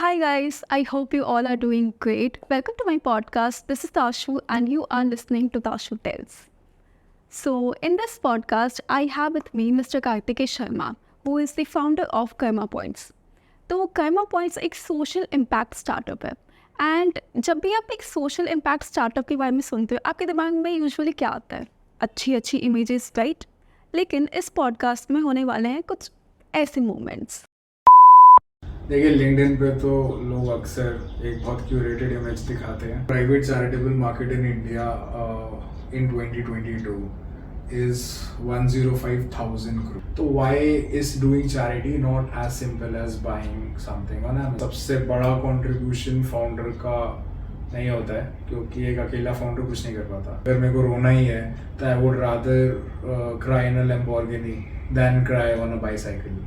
Hi guys, I hope you all are doing great. Welcome to my podcast. This is Tashu and you are listening to Tashu Tells. So, in this podcast, I have with me Mr. Kartikye Sharma, who is the founder of Karma Points. तो Karma points एक social impact startup है and जब भी आप एक social impact startup के बारे में सुनते हो आपके दिमाग में यूजुअली क्या आता है अच्छी अच्छी इमेजेस राइट। लेकिन इस पॉडकास्ट में होने वाले हैं कुछ ऐसे मोमेंट्स। देखिए लिंक्डइन पे तो लोग अक्सर एक बहुत क्यूरेटेड इमेज दिखाते हैं। Private charitable market in India in 2022 is 105,000 crore. तो why is doing charity not as simple as buying something on Amazon? सबसे बड़ा contribution founder का नहीं होता है क्योंकि एक अकेला फाउंडर कुछ नहीं कर पाता। अगर मेरे को रोना ही है तो I would rather cry in a Lamborghini than cry on a bicycle.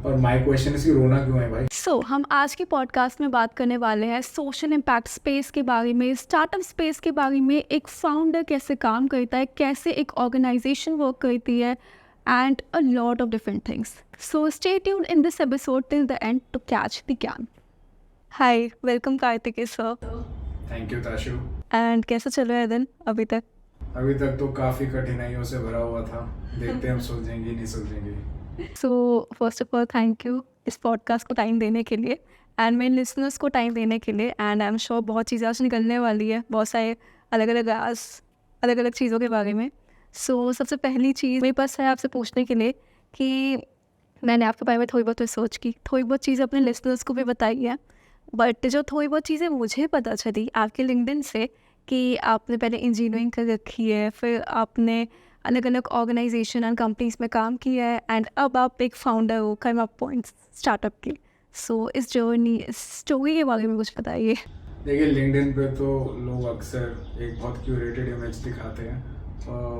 पर माय क्वेश्चन है कि रोना क्यों है भाई? सो हम आज के पॉडकास्ट में बात करने वाले हैं सोशल इम्पैक्ट स्पेस के बारे में, स्टार्टअप स्पेस के बारे में, एक फाउंडर कैसे काम करता है, कैसे एक ऑर्गेनाइजेशन वर्क करती है and a lot of different things. So stay tuned in this episode till the end to catch the ज्ञान। Hi, welcome Kartikeya sir. Thank you Tashu. And कैसा चल रहा है दिन अभी तक? अभी तक तो काफ़ी कठिनाइयों से भरा हुआ था, देखते हैं हम सुलझेंगे नहीं सुलझेंगे। So first of all thank you इस पॉडकास्ट को टाइम देने के लिए एंड मेरे लिसनर्स को टाइम देने के लिए। एंड आई एम श्योर बहुत चीज़ें आज निकलने वाली है, बहुत सारे अलग अलग चीज़ों के बारे में। सो सबसे पहली चीज़ मेरे पास है आपसे पूछने के लिए कि मैंने आपके बारे में थोड़ी बहुत रिसर्च की, थोड़ी बहुत चीज़ें अपने लिसनर्स को भी बताई है, बट जो थोड़ी बहुत चीज़ें मुझे पता चली आपके लिंक्डइन से कि आपने पहले इंजीनियरिंग कर रखी है, फिर आपने अलग अलग ऑर्गेनाइजेशन एंड कंपनीज में काम किया है एंड अब आप एक फाउंडर हो कर्मा पॉइंट्स स्टार्टअप के। सो इस जर्नी, इस स्टोरी के बारे में कुछ बताइए। देखिए लिंक्डइन पे तो लोग अक्सर एक बहुत क्यूरेटेड इमेज दिखाते हैं।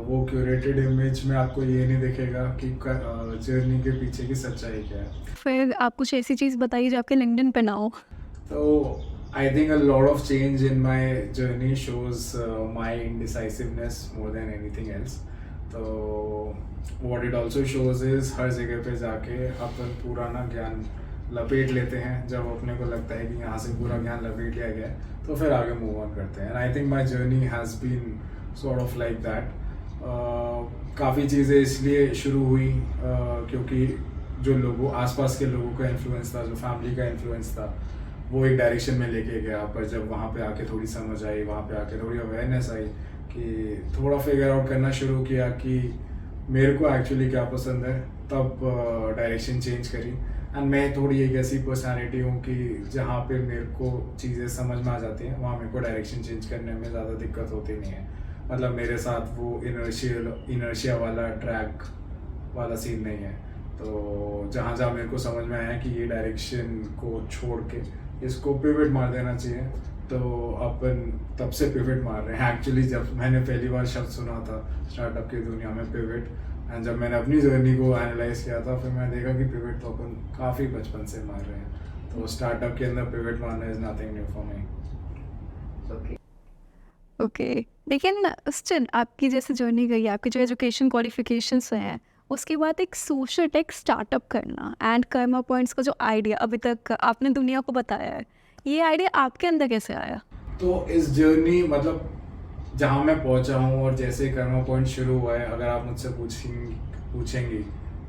वो क्यूरेटेड इमेज में आपको ये नहीं दिखेगा कि जर्नी के पीछे की सच्चाई क्या है। फिर आप कुछ ऐसी चीज़ बताइए जो आपके लिंक्डइन पे ना हो। तो I think a lot of change in my journey shows my indecisiveness more than anything else. तो what it also shows is हर जगह पे जाके अपन पुराना ज्ञान लपेट लेते हैं। जब अपने को लगता है कि यहाँ से पूरा ज्ञान लपेट लिया गया है तो फिर आगे मूव ऑन करते हैं। And I think my journey has been sort of like that. काफ़ी चीज़ें इसलिए शुरू हुई क्योंकि जो लोगों आसपास के लोगों का इन्फ्लुएंस था, जो फैमिली का इन्फ्लुएंस था, वो एक डायरेक्शन में लेके गया। पर जब वहाँ पे आके थोड़ी समझ आई, वहाँ पे आके थोड़ी अवेयरनेस आई कि थोड़ा फिगर आउट करना शुरू किया कि मेरे को एक्चुअली क्या पसंद है, तब डायरेक्शन चेंज करी। एंड मैं थोड़ी एक ऐसी पर्सनालिटी हूँ कि जहाँ पे मेरे को चीज़ें समझ में आ जाती हैं वहाँ मेरे को डायरेक्शन चेंज करने में ज़्यादा दिक्कत होती नहीं है। मतलब मेरे साथ वो इनर्शिया वाला ट्रैक वाला सीन नहीं है। तो जहाँ जहाँ मेरे को समझ में आया कि ये डायरेक्शन को छोड़ के इसको पिवट मार देना चाहिए, तो अपन तब से पिवट मार रहे हैं। एक्चुअली जब मैंने पहली बार शब्द सुना था स्टार्टअप की दुनिया में पिवट, एंड जब मैंने अपनी जर्नी को एनालाइज किया था फिर मैं देखा कि पिवट तो अपन काफ़ी बचपन से मार रहे हैं। तो स्टार्टअप के अंदर पिवट मारना is nothing new for me. Okay, लेकिन स्टिल आपकी जैसे जर्नी गई, आपकी जो एजुकेशन क्वालिफिकेशंस हैं, उसके बाद एक सोशल टेक स्टार्टअप करना एंड कर्मा पॉइंट्स का जो आइडिया अभी तक आपने दुनिया को बताया है, ये आइडिया आपके अंदर कैसे आया? तो इस जर्नी मतलब जहाँ मैं पहुँचा हूँ और जैसे कर्मा पॉइंट शुरू हुआ है, अगर आप मुझसे पूछेंगी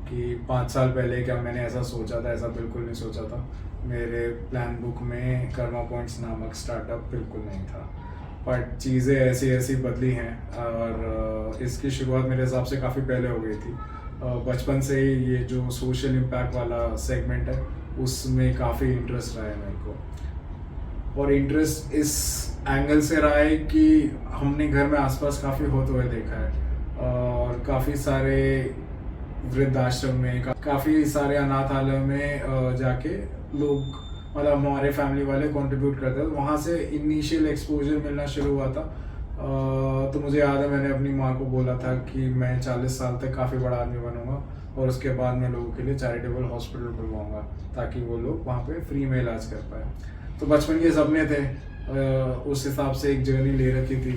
कि 5 साल पहले क्या मैंने ऐसा सोचा था, ऐसा बिल्कुल नहीं सोचा था। मेरे प्लान बुक में कर्मा पॉइंट्स नामक स्टार्टअप बिल्कुल नहीं था। बट चीज़ें ऐसी बदली हैं और इसकी शुरुआत मेरे हिसाब से काफ़ी पहले हो गई थी। बचपन से ही ये जो सोशल इम्पैक्ट वाला सेगमेंट है उसमें काफ़ी इंटरेस्ट रहा है मेरे को। और इंटरेस्ट इस एंगल से रहा है कि हमने घर में आसपास काफ़ी होते हुए देखा है और काफ़ी सारे वृद्धाश्रम में, काफ़ी सारे अनाथालय में जाके लोग, मतलब हमारे फैमिली वाले कंट्रीब्यूट करते थे। वहाँ से इनिशियल एक्सपोजर मिलना शुरू हुआ था। तो मुझे याद है मैंने अपनी माँ को बोला था कि मैं 40 साल तक काफ़ी बड़ा आदमी बनूंगा और उसके बाद मैं लोगों के लिए चैरिटेबल हॉस्पिटल खुलवाऊंगा ताकि वो लोग वहाँ पे फ्री में इलाज कर पाए। तो बचपन के सपने थे, उस हिसाब से एक जर्नी ले रखी थी,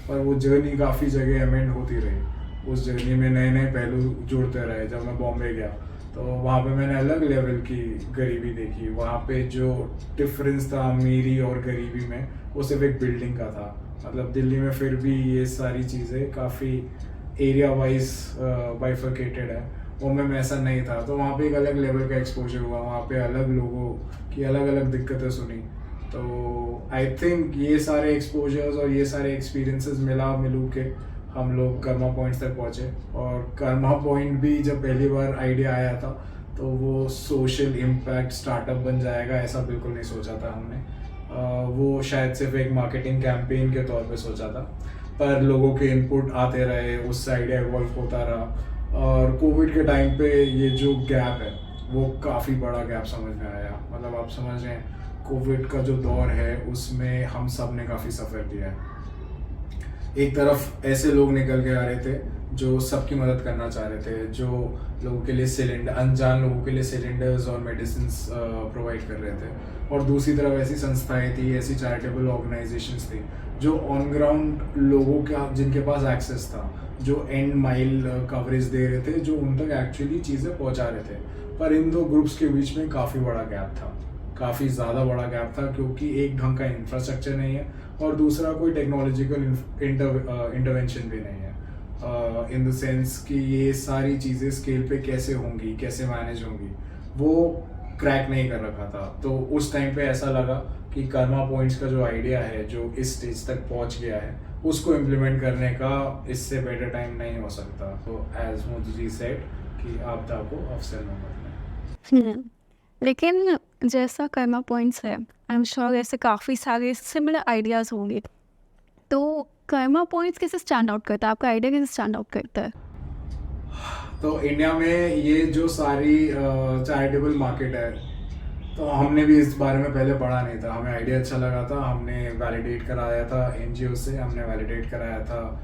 पर वो जर्नी काफ़ी जगह एमेंड होती रही। उस जर्नी में नए नए पहलू जुड़ते रहे। जब मैं बॉम्बे गया तो वहाँ पे मैंने अलग लेवल की गरीबी देखी। वहाँ पे जो डिफरेंस था अमीरी और गरीबी में, वो सिर्फ एक बिल्डिंग का था। मतलब दिल्ली में फिर भी ये सारी चीज़ें काफ़ी एरिया वाइज बाइफर्केटेड है, वो में ऐसा नहीं था। तो वहाँ पे एक अलग लेवल का एक्सपोजर हुआ, वहाँ पे अलग लोगों की अलग अलग दिक्कतें सुनी। तो आई थिंक ये सारे एक्सपोजर्स और ये सारे एक्सपीरियंसेस मिलू के हम लोग कर्मा पॉइंट्स तक पहुँचे। और कर्मा पॉइंट भी जब पहली बार आइडिया आया था तो वो सोशल इम्पैक्ट स्टार्टअप बन जाएगा ऐसा बिल्कुल नहीं सोचा था हमने। वो शायद सिर्फ एक मार्केटिंग कैंपेन के तौर पे सोचा था, पर लोगों के इनपुट आते रहे, उससे आइडिया इवॉल्व होता रहा। और कोविड के टाइम पे ये जो गैप है वो काफ़ी बड़ा गैप समझ में आया। मतलब आप समझ रहे हैं, कोविड का जो दौर है उसमें हम सब ने काफ़ी सफ़र किया है। एक तरफ ऐसे लोग निकल के आ रहे थे जो सबकी मदद करना चाह रहे थे, जो लोगों के लिए सिलेंडर, अनजान लोगों के लिए सिलेंडर्स और मेडिसिन प्रोवाइड कर रहे थे। और दूसरी तरफ ऐसी संस्थाएं थी, ऐसी चैरिटेबल ऑर्गेनाइजेशंस थी जो ऑन ग्राउंड लोगों का, जिनके पास एक्सेस था, जो एंड माइल कवरेज दे रहे थे, जो उन तक एक्चुअली चीज़ें पहुंचा रहे थे। पर इन दो ग्रुप्स के बीच में काफ़ी बड़ा गैप था, काफ़ी ज़्यादा बड़ा गैप था, क्योंकि एक ढंग का इंफ्रास्ट्रक्चर नहीं है और दूसरा कोई टेक्नोलॉजिकल इंटरवेंशन भी नहीं है। इन द सेंस कि ये सारी चीज़ें स्केल पे कैसे होंगी, कैसे मैनेज होंगी, वो क्रैक नहीं कर रखा था। तो उस टाइम पे ऐसा लगा कि कर्मा पॉइंट्स का जो आइडिया है, जो इस स्टेज तक पहुंच गया है, उसको इम्प्लीमेंट करने का इससे बेटर टाइम नहीं हो सकता। तो एज मोदी जी सेड कि आपदा को अवसर में बदलें। लेकिन जैसा कर्मा पॉइंट्स है, आई एम श्योर ऐसे काफ़ी सारे सिमिलर आइडियाज़ होंगे। तो कर्मा पॉइंट्स कैसे स्टैंड आउट करता है, आपका आइडिया कैसे स्टैंड आउट करता है? तो इंडिया में ये जो सारी चैरिटेबल मार्केट है, तो हमने भी इस बारे में पहले पढ़ा नहीं था। हमें आइडिया अच्छा लगा था, हमने वैलिडेट कराया था एनजीओ से, हमने वैलिडेट कराया था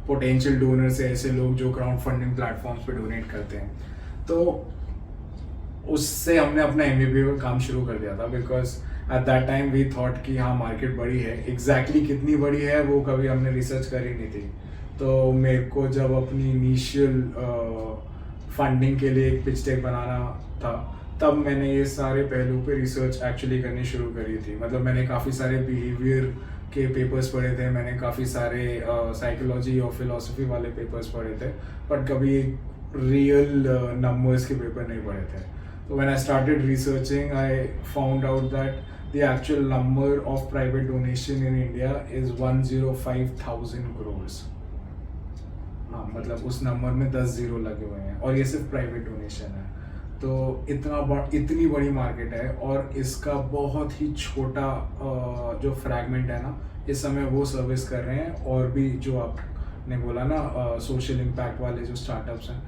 पोटेंशियल डोनर से, ऐसे लोग जो क्राउड फंडिंग प्लेटफॉर्म्स पे डोनेट करते हैं। तो उससे हमने अपना MVP का काम शुरू कर दिया था, because at that time we thought कि हाँ मार्केट बड़ी है। एग्जैक्टली कितनी बड़ी है वो कभी हमने रिसर्च करी नहीं थी। तो मेरे को जब अपनी इनिशियल फंडिंग के लिए एक पिच डेक बनाना था, तब मैंने ये सारे पहलू पे रिसर्च एक्चुअली करनी शुरू करी थी। मतलब मैंने काफ़ी सारे बिहेवियर के पेपर्स पढ़े थे, मैंने काफ़ी सारे साइकोलॉजी और फिलोसफी वाले पेपर्स पढ़े थे, बट कभी रियल नंबर्स के पेपर नहीं पढ़े थे। So when I started researching, I found out that the actual number of private donation in India is 105,000 crores. हाँ, मतलब उस नंबर में 10 जीरो लगे हुए हैं और ये सिर्फ प्राइवेट डोनेशन है। तो इतनी बड़ी मार्केट है और इसका बहुत ही छोटा जो फ्रैगमेंट है ना, इस समय वो सर्विस कर रहे हैं। और भी जो आपने बोला ना, सोशल इम्पैक्ट वाले जो स्टार्टअप्स हैं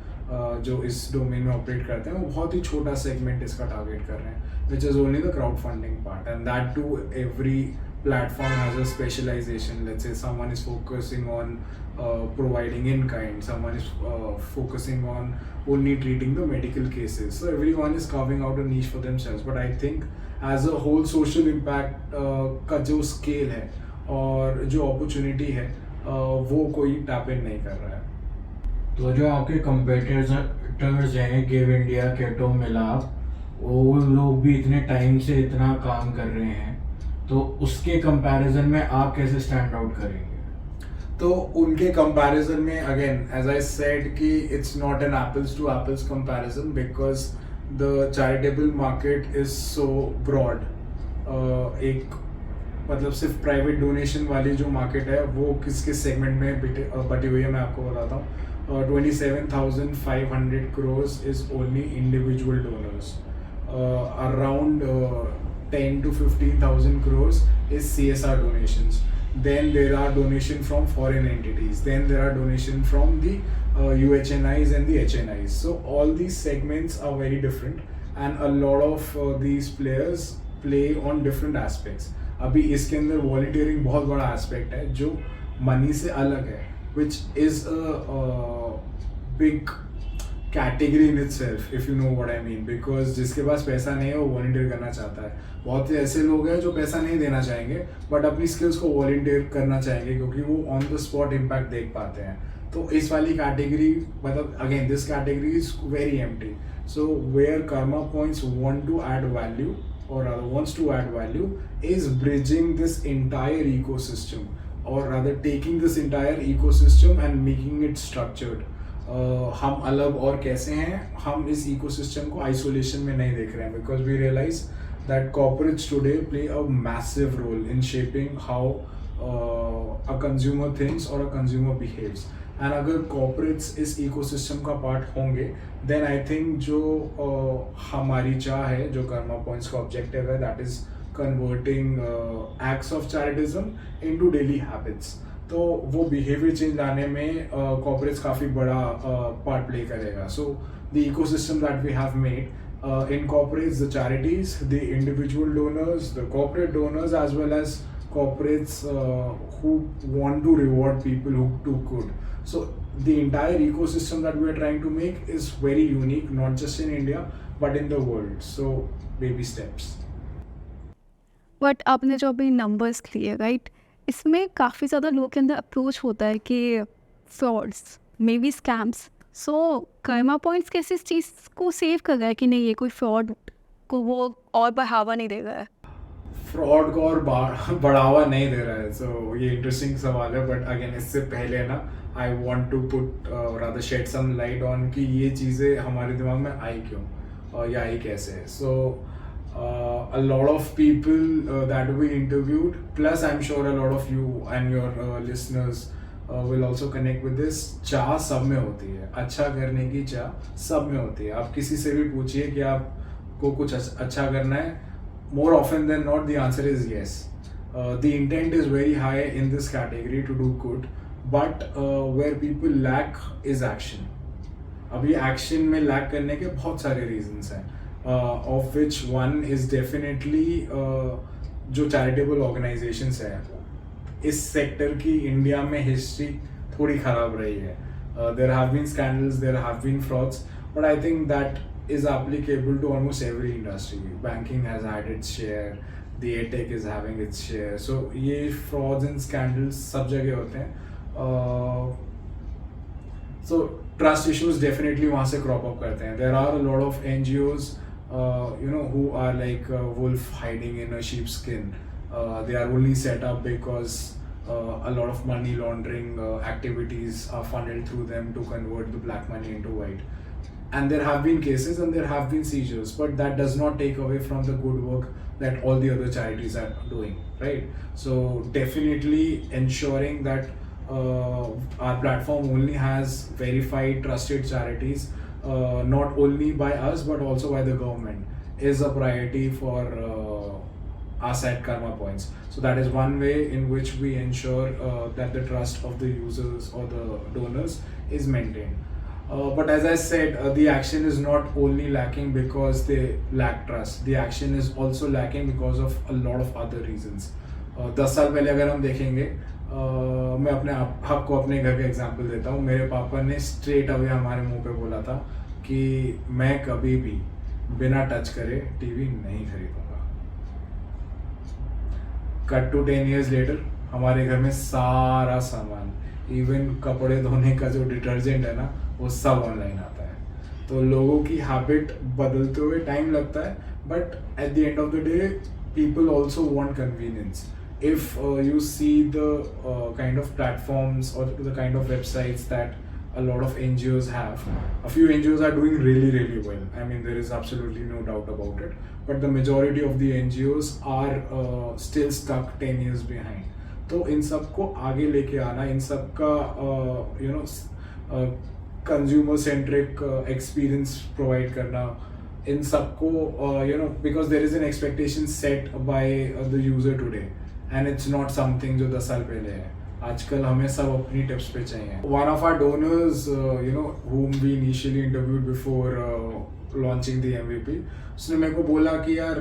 जो इस डोमेन में ऑपरेट करते हैं, वो बहुत ही छोटा सेगमेंट इसका टारगेट कर रहे हैं, which is only the crowd funding part. And that too every platform has a specialization. Let's say someone is focusing on providing in kind, someone is focusing on only treating the medical cases. So everyone is carving out a niche for themselves. But I think as a whole social impact का जो scale है और जो opportunity है, वो कोई tap in नहीं कर रहा है। तो जो आपके कंपेटिटर्स हैं, गिव इंडिया, केटो, मिलाप, वो लोग भी इतने टाइम से इतना काम कर रहे हैं, तो उसके कंपैरिजन में आप कैसे स्टैंड आउट करेंगे? तो उनके कंपैरिजन में अगेन एज आई सेड कि it's not an apples to apples comparison, because the charitable market is so broad. एक मतलब सिर्फ प्राइवेट डोनेशन वाली जो मार्केट है वो किस किस सेगमेंट में बटी हुई है, मैं आपको बताता हूँ। 27,500 crores is only individual donors. Around 10 to 15,000 crores is CSR donations. Then there are donation from foreign entities. Then there are donation from the UHNIs and the HNIs. So all these segments are very different, and a lot of these players play on different aspects. अभी इसके अंदर volunteering बहुत बड़ा aspect है जो money से अलग है, which is a big category in itself, if you know what I mean. Because जिसके पास पैसा नहीं है वो वॉलंटियर करना चाहता है। बहुत से ऐसे लोग हैं जो पैसा नहीं देना चाहेंगे बट अपनी स्किल्स को वॉलंटियर करना चाहेंगे, क्योंकि वो ऑन द स्पॉट इम्पैक्ट देख पाते हैं। तो इस वाली कैटेगरी मतलब again this category is very empty. So where karma points want to add value or rather wants to add value is bridging this entire ecosystem, or rather taking this entire ecosystem and making it structured. हम अलग और कैसे हैं, हम इस ecosystem को isolation में नहीं देख रहे हैं, because we realize that corporates today play a massive role in shaping how a consumer thinks or a consumer behaves. And अगर कॉर्पोरेट्स इस इकोसिस्टम का पार्ट होंगे देन आई थिंक जो हमारी चाह है, जो कर्मा पॉइंट्स का ऑब्जेक्टिव है, that is converting acts of charitism into daily habits. तो वो बिहेवियर चेंज लाने में कॉर्पोरेट्स काफ़ी बड़ा पार्ट प्ले करेगा. So the ecosystem that we have made incorporates the charities, the individual donors, the corporate donors, as well as corporates who want to reward people who do good. So the entire ecosystem that we are trying to make is very unique, not just in India but in the world. So baby steps. But आपने जो अभी numbers लिए right, इसमें काफ़ी ज़्यादा लोगों के अंदर अप्रोच होता है कि frauds, may be scams. So Karma points कैसे इस चीज़ को सेव कर रहा है कि नहीं ये कोई फ्रॉड को वो और बढ़ावा नहीं दे रहा है? फ्रॉड को और बढ़ावा नहीं दे रहा है. सो ये इंटरेस्टिंग सवाल है, बट अगेन इससे पहले ना I want to put rather shed some light on कि ये चीज़ें हमारे दिमाग में आई क्यों या आई कैसे. सो a lot of people that we interviewed, plus I'm sure a lot of you and your listeners will also connect with this. चाह सब में होती है, अच्छा करने की चाह सब में होती है. आप किसी से भी पूछिए कि आपको कुछ अच्छा करना है, more often than not the answer is yes. The intent is very high in this category to do good, but where people lack is action. अभी action में lack करने के बहुत सारे reasons हैं. Of which one is definitely जो charitable organizations है, इस sector की इंडिया में history थोड़ी ख़राब रही है. There have been scandals, there have been frauds, but I think that is applicable to almost every industry. Banking has had its share, the edtech is having its share. So ये frauds and scandals सब जगह होते हैं. So trust issues definitely वहाँ से crop up करते हैं. There are a lot of NGOs who are like a wolf hiding in a sheepskin. They are only set up because a lot of money laundering activities are funneled through them to convert the black money into white. And there have been cases and there have been seizures, but that does not take away from the good work that all the other charities are doing, right? So definitely ensuring that our platform only has verified, trusted charities, not only by us but also by the government, is a priority for us at Karma Points. So that is one way in which we ensure that the trust of the users or the donors is maintained. But as I said, the action is not only lacking because they lack trust. The action is also lacking because of a lot of other reasons. 10 साल पहले अगर हम देखेंगे, मैं अपने आपको अपने घर का एग्जांपल देता हूँ. मेरे पापा ने स्ट्रेट अवे हमारे मुंह पे बोला था कि मैं कभी भी बिना टच करे टीवी नहीं खरीदूंगा. कट टू 10 years later हमारे घर में सारा सामान, इवन कपड़े धोने का जो डिटर्जेंट है ना, वो सब ऑनलाइन आता है. तो लोगों की हैबिट बदलते हुए टाइम लगता है, but at the end of the day people also want convenience. If you see the kind of platforms or the kind of websites that a lot of NGOs have, a few NGOs are doing really, really well. I mean, there is absolutely no doubt about it. But the majority of the NGOs are still stuck 10 years behind. तो इन सबको आगे लेके आना, इन सबका consumer centric experience provide करना, इन सबको because there is an expectation set by the user today and it's not something जो 10 साल पहले है. आजकल हमें सब अपनी टिप्स पे चाहिए. One of our donors whom we initially interviewed before launching the MVP, उसने मेरे को बोला कि यार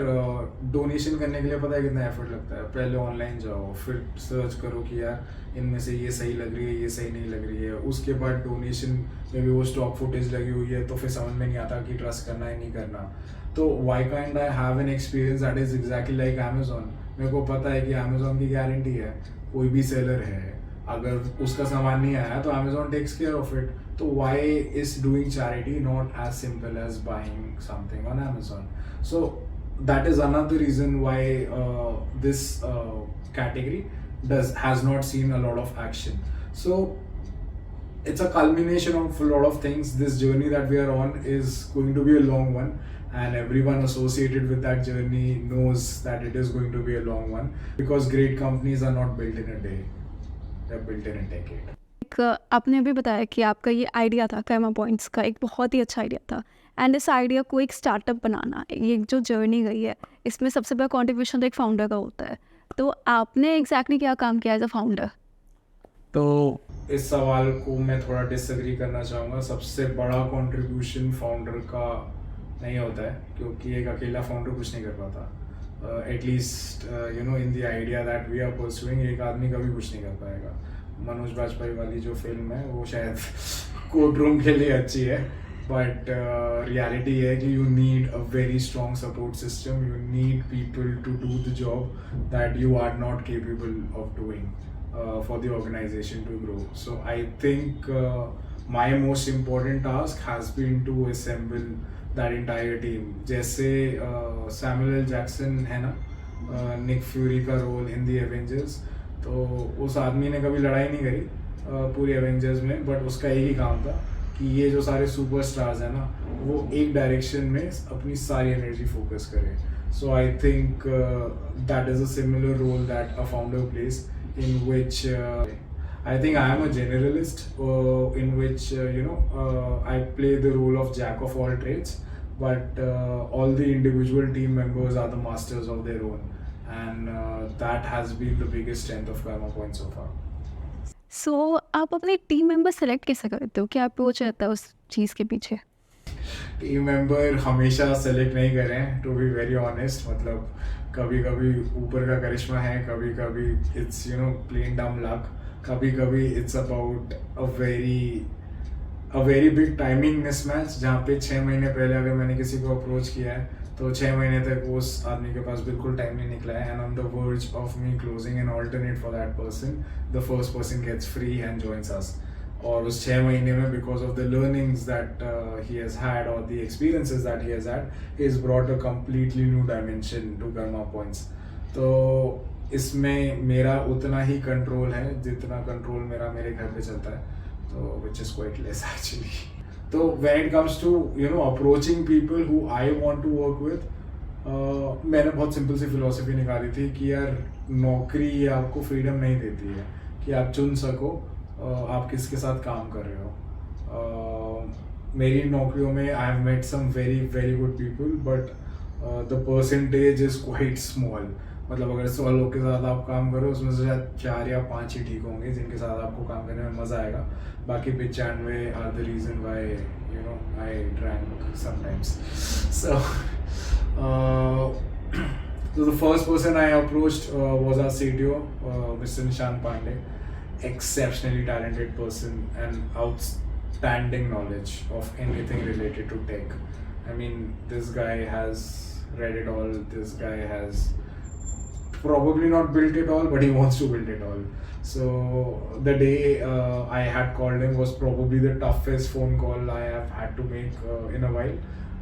डोनेशन करने के लिए पता है कितना एफर्ट लगता है. पहले ऑनलाइन जाओ, फिर सर्च करो कि यार इनमें से ये सही लग रही है, ये सही नहीं लग रही है. उसके बाद डोनेशन में भी वो स्टॉक फुटेज लगी हुई है, तो फिर समझ में नहीं आता कि ट्रस्ट करना है नहीं करना. तो why kind I have an experience that is exactly like Amazon. मेरे को पता है कि अमेजोन की गारंटी है, कोई भी सेलर है, अगर उसका सामान नहीं आया तो Amazon takes care of it. तो why is doing charity not as simple as buying something on Amazon? So that is another reason why this category has not seen a lot of action. So it's a culmination of a lot of things. This journey that we are on is going to be a long one, and everyone associated with that journey knows that it is going to be a long one, because great companies are not built in a day, they're built in a decade. एक आपने अभी बताया कि आपका ये idea था Karma Points का, एक बहुत ही अच्छा आइडिया था, एंड इस आइडिया को एक स्टार्टअप बनाना, ये जो जर्नी गई है, इसमें सबसे बड़ा कंट्रीब्यूशन तो एक फाउंडर का होता है. तो आपने एग्जैक्टली क्या काम किया एज अ फाउंडर? तो इस सवाल को मैं थोड़ा डिसएग्री करना चाहूँगा. सबसे बड़ा कंट्रीब्यूशन फाउंडर का नहीं होता है, क्योंकि एक अकेला फाउंडर कुछ नहीं कर पाता. At least you know in the idea that we are pursuing, एक आदमी कभी कुछ नहीं कर पाएगा. मनोज बाजपेयी वाली जो फिल्म है वो शायद कोर्ट रूम के लिए अच्छी है, बट रियलिटी है कि you need a very strong support system. You need people to do the job that you are not capable of doing for the organization to grow. So I think my most important task has been to assemble that entire team. जैसे Samuel L. Jackson है ना, Nick Fury का role in the Avengers, तो उस आदमी ने कभी लड़ाई नहीं करी पूरी एवेंजर्स में, बट उसका एक ही काम था कि ये जो सारे सुपर स्टार्स हैं ना, वो एक डायरेक्शन में अपनी सारी एनर्जी फोकस करें. So I think that is a similar role that a founder plays, in which I think I am a generalist, in which I play the role of jack of all trades, but all the individual team members are the masters of their own, and that has been the biggest strength of Karma Point so far. सो आप अपने team member select कैसे करते हो? क्या approach रहता है उस चीज़ के पीछे? टीम मेंबर हमेशा सेलेक्ट नहीं करें, टू बी वेरी ऑनेस्ट. मतलब कभी कभी ऊपर का करिश्मा है, कभी कभी इट्स प्लेन डम लक, कभी कभी it's about a very big timing mismatch, जहाँ पे 6 महीने पहले अगर मैंने किसी को अप्रोच किया है तो 6 महीने तक उस आदमी के पास बिल्कुल टाइम नहीं निकला है, and on the verge of me closing an alternate for that person, the first person gets free and joins us. और उस 6 महीने में, because of the learnings that he has had और the experiences that he has had, he has brought a completely new dimension to Karma Points. तो इसमें मेरा उतना ही control है जितना कंट्रोल मेरे घर पे चलता है, तो which is quite less actually. तो when it comes to approaching people who I want to work with, मैंने बहुत सिंपल सी फिलॉसफी निकाली थी कि यार नौकरी आपको फ्रीडम नहीं देती है कि आप चुन सको आप किसके साथ काम कर रहे हो. मेरी नौकरियों में I have met some very very good people, but the percentage is quite small. मतलब अगर 100 लोग के साथ आप काम करो, उसमें से शायद 4 या 5 ही ठीक होंगे जिनके साथ आपको काम करने में मज़ा आएगा. बाकी 95 are the reason why I drank sometimes. So the first person I approached was our CTO, Mr. Nishant Pandey. Exceptionally talented person and outstanding knowledge of anything related to tech. I mean, this guy has read it all. This guy has probably not built it all, but he wants to build it all. So the day I had called him was probably the toughest phone call I have had to make in a while.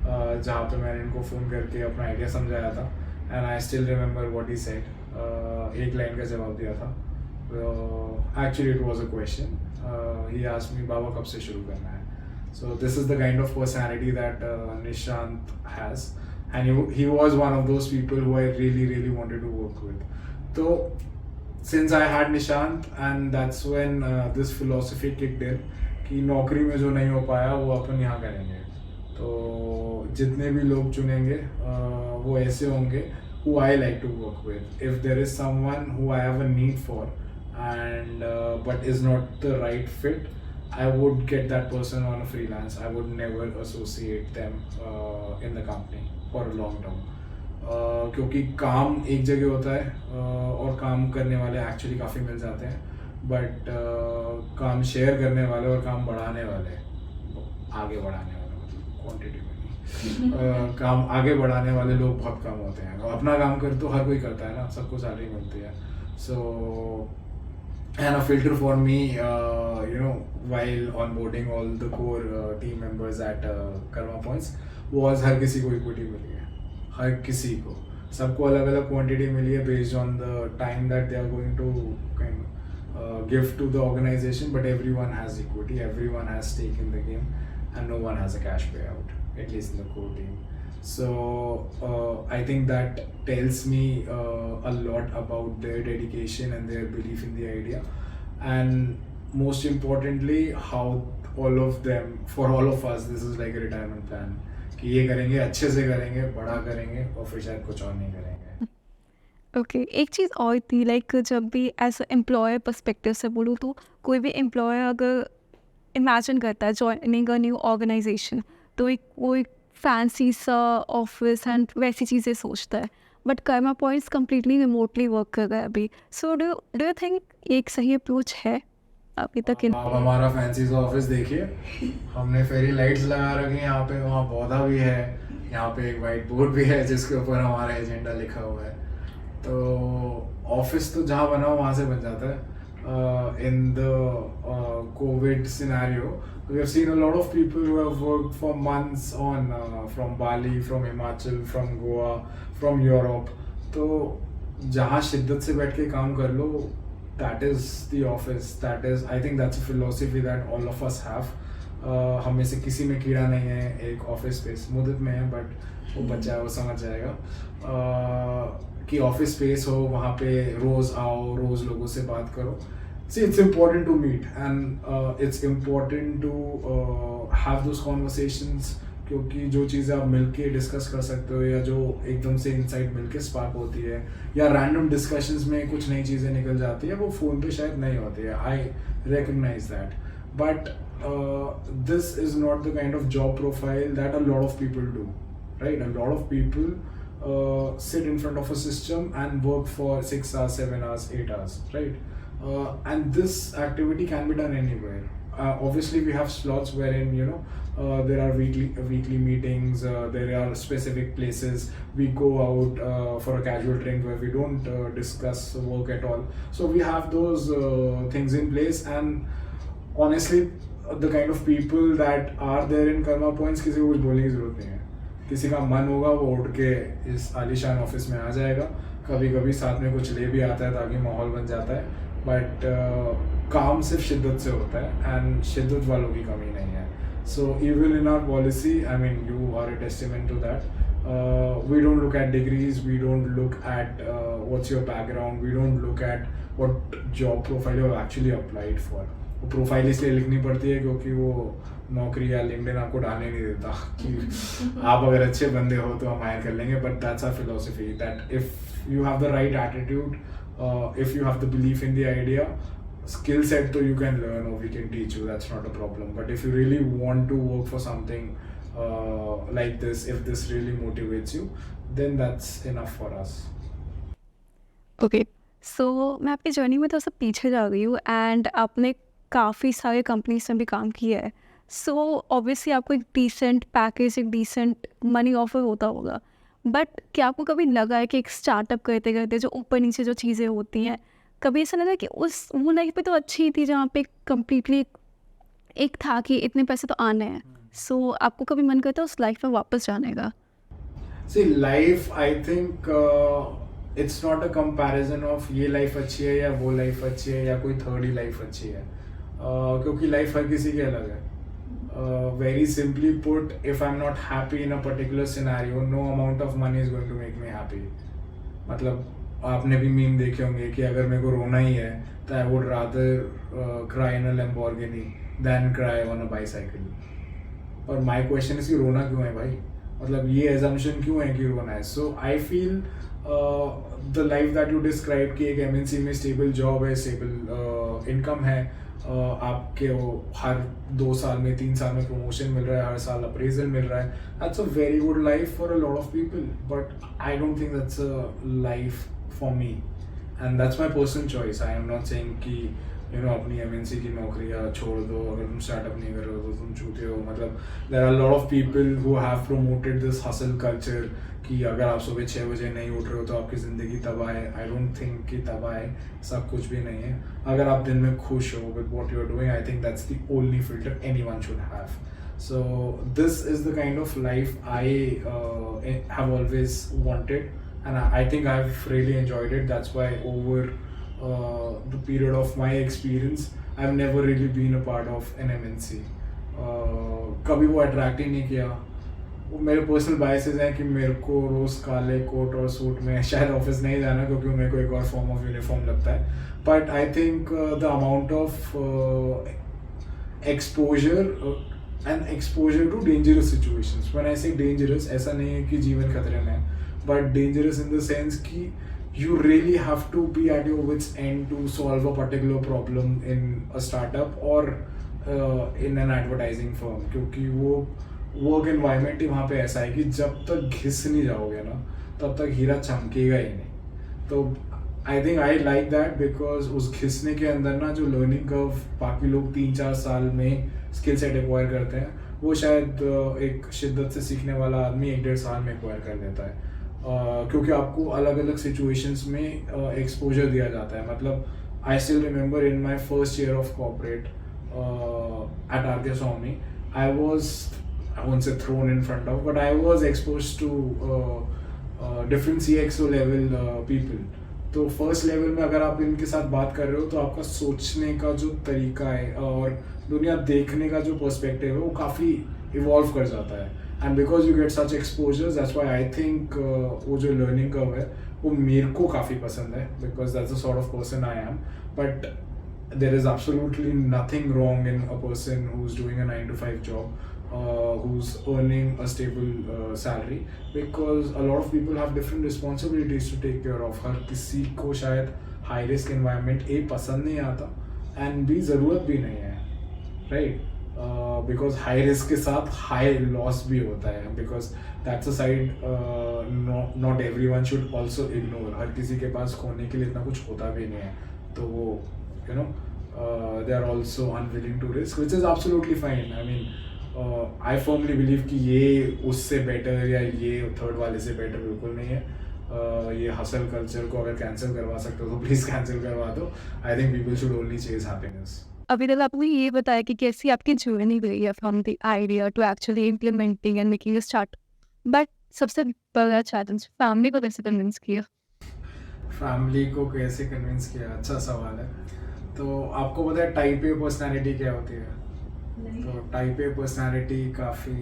जहाँ पे मैंने इनको phone करके अपना idea समझाया था, and I still remember what he said. एक line का जवाब दिया था. Actually it was a question. He asked me, बाबा कब से शुरू करना है? So this is the kind of personality that Nishant has, and he was one of those people who I really really wanted to work with. So since I had Nishant, and that's when this philosophy kicked in कि नौकरी में जो नहीं हो पाया वो अपन यहाँ करेंगे. तो जितने भी लोग चुनेंगे वो ऐसे होंगे who I like to work with. If there is someone who I have a need for and but is not the right fit, I would get that person on a freelance. I would never associate them in the company for a long term. क्योंकि काम एक जगह होता है और काम करने वाले एक्चुअली काफ़ी मिल जाते हैं, बट काम शेयर करने वाले और काम बढ़ाने वाले, आगे बढ़ाने वाले, मतलब क्वांटिटी में नहीं, काम आगे बढ़ाने वाले लोग बहुत कम होते हैं. अपना काम कर तो हर कोई करता है ना, सबको सैलरी मिलती है. सो and a filter for me, while onboarding all the core team members at Karma Points, was हर किसी को equity मिली है, हर किसी को, सबको अलग अलग quantity मिली है based on the time that they are going to kind of give to the organization, but everyone has equity, everyone has stake in the game, and no one has a cash payout, at least in the core team. So I think that tells me a lot about their dedication and their belief in the idea, and most importantly how all of them, for all of us, this is like a retirement plan कि ये करेंगे, अच्छे से करेंगे, बड़ा करेंगे, और फिर शायद कुछ और नहीं करेंगे. ओके, एक चीज़ और थी, लाइक जब भी एज एम्प्लॉयर पर्सपेक्टिव से बोलूँ तो कोई भी एम्प्लॉयर अगर इमेजिन करता है जॉइनिंग अ न्यू ऑर्गेनाइजेशन, तो एक वो एक फैंसी सा ऑफिस एंड वैसी चीज़ें सोचता है, but Karma points completely remotely work कर रहा है अभी. सो डू यू थिंक एक सही अप्रोच है अभी तक इन? आप हमारा फैंसी सा ऑफिस देखिए, हमने फेरी लाइट्स लगा रखे हैं यहाँ पे, वहाँ पौधा भी है, यहाँ पे एक वाइट बोर्ड भी है जिसके ऊपर हमारा एजेंडा लिखा हुआ है. तो ऑफिस तो जहाँ बना हो वहाँ से बन जाता है. In the COVID scenario, we have seen a lot of people who have worked for months on from Bali, from Himachal, from Goa, from Europe. तो जहाँ शिद्दत से बैठ के काम कर लो, that is the office. That is, I think that's a philosophy that all of us have. हम में से किसी में कीड़ा नहीं है एक ऑफिस स्पेस, मुद्दत में है बट वो बच्चा है, वो समझ जाएगा कि ऑफिस स्पेस हो, वहाँ पे रोज़ आओ, रोज़ लोगों से बात करो. See, it's important to meet and it's important to have those conversations, क्योंकि जो चीज़ें आप मिलके डिस्कस कर सकते हो, या जो एकदम से इनसाइट मिलके स्पार्क होती है, या रैंडम डिस्कशंस में कुछ नई चीज़ें निकल जाती है, वो फ़ोन पे शायद नहीं होती है. I recognize that, but this is not the kind of job profile that a lot of people do, right? A lot of people sit in front of a system and work for 6 hours, 7 hours, 8 hours, right? And this activity can be done anywhere. Obviously, we have slots wherein there are weekly meetings. There are specific places we go out for a casual drink where we don't discuss work at all. So we have those things in place, and honestly, the kind of people that are there in Karma Points, किसी को कुछ बोलने की जरूरत नहीं है. किसी का मन होगा वो उठ के इस आलीशान ऑफिस में आ जाएगा, कभी कभी साथ में कुछ ले भी आता है ताकि माहौल बन जाता है, बट काम सिर्फ शिद्दत से होता है एंड शिद्दत वालों की कमी नहीं है. So even in our policy, I mean you are a testament to that. We don't look at degrees, we don't look at what's your background, we don't look at what job profile you have actually applied for. वो profile इसलिए लिखनी पड़ती है क्योंकि वो नौकरी या LinkedIn आपको डालने नहीं देता कि आप अगर अच्छे बंदे हो तो हम हायर कर लेंगे. But that's our philosophy that if you have the right attitude, if you have the belief in the idea, skill set तो you can learn or we can teach you, that's not a problem. But if you really want to work for something like this, if this really motivates you, then that's enough for us. Okay, so मैं आपकी journey में थोड़ा सा पीछे जा रही हूँ and आपने काफ़ी सारे कंपनीज में भी काम किया है. सो ऑब्वियसली आपको एक डिसेंट पैकेज, एक डिसेंट मनी ऑफर होता होगा, बट क्या आपको कभी लगा है कि एक स्टार्टअप करते करते जो ऊपर नीचे जो चीज़ें होती हैं, कभी ऐसा लगा कि वो लाइफ पे तो अच्छी थी जहाँ पे कम्प्लीटली एक था कि इतने पैसे तो आने हैं, सो आपको कभी मन करता है उस लाइफ में वापस जाने का? See, life, I think it's not a comparison of ये लाइफ अच्छी है या वो लाइफ अच्छी है या कोई थर्ड ही लाइफ अच्छी है, क्योंकि लाइफ हर किसी की अलग है. Very simply put, if I'm not happy in a particular scenario, no amount of money is going to make me happy. मतलब आपने भी मीम देखे होंगे कि अगर मेरे को रोना ही है तो I would rather cry in a Lamborghini than cry on a bicycle. और माई क्वेश्चन इज कि रोना क्यों है भाई, मतलब ये एजम्पशन क्यों है कि रोना है. So I feel the life that you describe कि एक एमएनसी में स्टेबल जॉब है, स्टेबल इनकम है, आपके वो हर 2 साल में 3 साल में प्रमोशन मिल रहा है, हर साल अप्रेजल मिल रहा है, that's a very good life for a lot of people. But I don't think that's a life for me, and that's my personal choice. I am not saying कि अपनी एमएनसी की नौकरी या छोड़ दो, अगर तुम स्टार्टअप नहीं कर रहे हो तो तुम चूते हो. मतलब there are lot of people who have promoted this hustle culture कि अगर आप सुबह 6 बजे नहीं उठ रहे हो तो आपकी ज़िंदगी तबाह है. आई डोंट थिंक कि तबाह है, सब कुछ भी नहीं है. अगर आप दिन में खुश हो with what you are doing, I think that's the only filter anyone should have. So this is the kind of life I have always wanted, and I think I've really enjoyed it. That's why over the period of my experience, I've never really been a part of an MNC. कभी वो attract ही नहीं किया. वो मेरे personal biases हैं कि मेरे को रोज़ काले कोट और सूट में शायद ऑफिस नहीं जाना, क्योंकि मेरे को एक और फॉर्म ऑफ यूनिफॉर्म लगता है. But I think the amount of exposure and exposure to dangerous situations. When I say dangerous, ऐसा नहीं है कि जीवन खतरे में है, but dangerous in the sense कि you really have to be at your wits end to solve a particular problem in a startup or in an advertising firm. क्योंकि वो work environment ही वहाँ पे ऐसा है कि जब तक घिस नहीं जाओगे ना, तब तक हीरा चमकेगा ही नहीं. तो I think I like that because उस घिसने के अंदर ना जो लर्निंग कर्व बाकी लोग 3-4 साल में स्किल सेट एक्वायर करते हैं, वो शायद एक शिद्दत से सीखने वाला आदमी 1-1.5 साल में एक्वायर कर लेता है. क्योंकि आपको अलग अलग सिचुएशंस में एक्सपोजर दिया जाता है. मतलब I still remember in my first year of corporate at RK Swami, आई won't say thrown in front of, but I was exposed to different CXO level people. तो फर्स्ट लेवल में अगर आप इनके साथ बात कर रहे हो तो आपका सोचने का जो तरीका है और दुनिया देखने का जो पर्सपेक्टिव है वो काफ़ी इवॉल्व कर जाता है. And because you get such exposures, that's why I think वो जो लर्निंग कर्व है वो मेरे को काफ़ी पसंद है, because that's the sort of person I am. But there is absolutely nothing wrong in a person who's doing a 9 to 5 job, who's earning a stable salary, because a lot of people have different responsibilities to take care of. हर किसी को शायद high risk environment A पसंद नहीं आता and B ज़रूरत भी नहीं है, right? Because high risk के साथ high loss भी होता है, because that's a side not everyone should also ignore. हर किसी के पास खोने के लिए इतना कुछ होता भी नहीं है, तो वो they are also unwilling to risk, which is absolutely fine. I mean, I firmly believe कि ये उससे बेटर या ये थर्ड वाले से बेटर बिल्कुल नहीं है. ये हसल कल्चर को अगर कैंसिल करवा सकते हो तो प्लीज़ कैंसिल करवा दो. I think people should only chase happiness. अभी तक आपने ये बताया कि कैसी आपकी जर्नी रही है from the idea to actually implementing and making a start. But सबसे बड़ा चैलेंज फैमिली को कैसे कन्विंस किया? फैमिली को कैसे कन्विंस किया, अच्छा सवाल है. तो आपको पता है टाइप ए पर्सनैलिटी क्या होती है? तो टाइप ए पर्सनैलिटी काफ़ी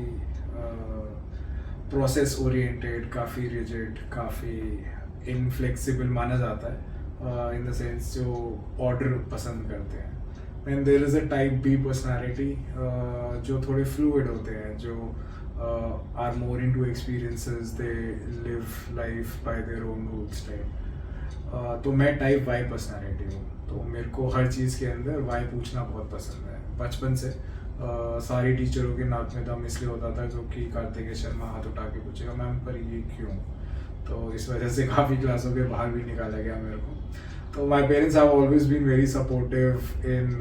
प्रोसेस ओरिएंटेड, काफ़ी रिजिड, काफ़ी इनफ्लेक्सिबल माना जाता है, इन द सेंस जो ऑर्डर पसंद करते हैं. And there is a type B personality जो थोड़े फ्लूइड होते हैं, जो are more into experiences, they live life by their own rules type. तो मैं टाइप वाई पर्सनैलिटी हूँ. तो मेरे को हर चीज़ के अंदर वाई पूछना बहुत पसंद है. बचपन से सारी टीचरों के नाक में दम इसलिए होता था क्योंकि कार्तिकेय शर्मा हाथ उठा के पूछेगा मैम पर ये क्यों. तो इस वजह से काफ़ी क्लासों के बाहर भी निकाला गया मेरे को. तो my parents have always been very supportive in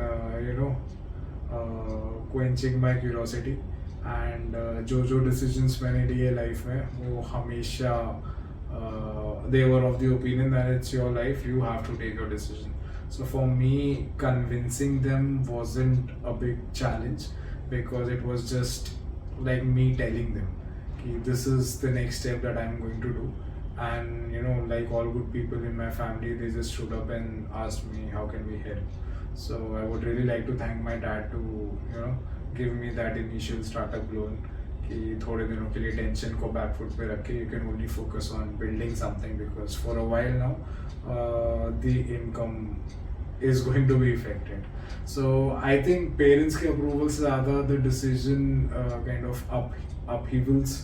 quenching my curiosity. And जो डिसीजंस मैंने लिए लाइफ में वो हमेशा they were of the opinion that it's your life, you have to take your decision. So for me, convincing them wasn't a big challenge, because it was just like me telling them that this is the next step that I'm going to do. And like all good people in my family, they just stood up and asked me how can we help. So I would really like to thank my dad to give me that initial startup loan, कि थोड़े दिनों के लिए tension को back foot पे रख के you can only focus on building something, because for a while now the income is going to be affected. So I think parents के अप्रूवल से ज़्यादा the decision kind of upheavals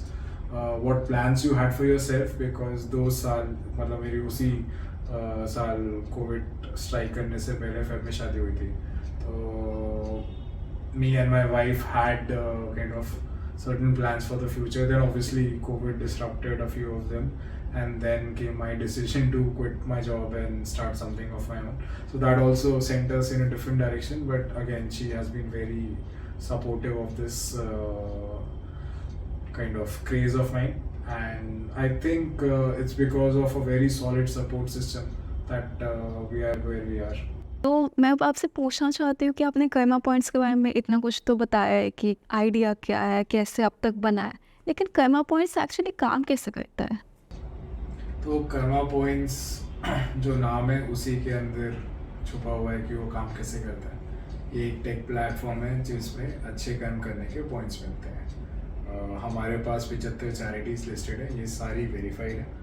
what plans you had for yourself, because 2 साल मतलब मेरी उसी साल Covid strike करने से पहले फेब में शादी हुई थी. तो me and my wife had kind of certain plans for the future. Then obviously COVID disrupted a few of them, and then came my decision to quit my job and start something of my own. So that also sent us in a different direction, but again she has been very supportive of this kind of craze of mine, and I think it's because of a very solid support system that we are where we are. तो मैं अब आपसे पूछना चाहती हूँ कि आपने Karma points के बारे में इतना कुछ तो बताया है कि आइडिया क्या है, कैसे अब तक बना है, लेकिन कर्मा पॉइंट्स एक्चुअली काम कैसे करता है? तो कर्मा पॉइंट्स जो नाम है उसी के अंदर छुपा हुआ है कि वो काम कैसे करता है। ये एक टेक प्लेटफॉर्म है जिसमें अच्छे कर्म करने के पॉइंट्स मिलते हैं। हमारे पास 75 चैरिटीज़ लिस्टेड है, ये सारी वेरीफाइड है।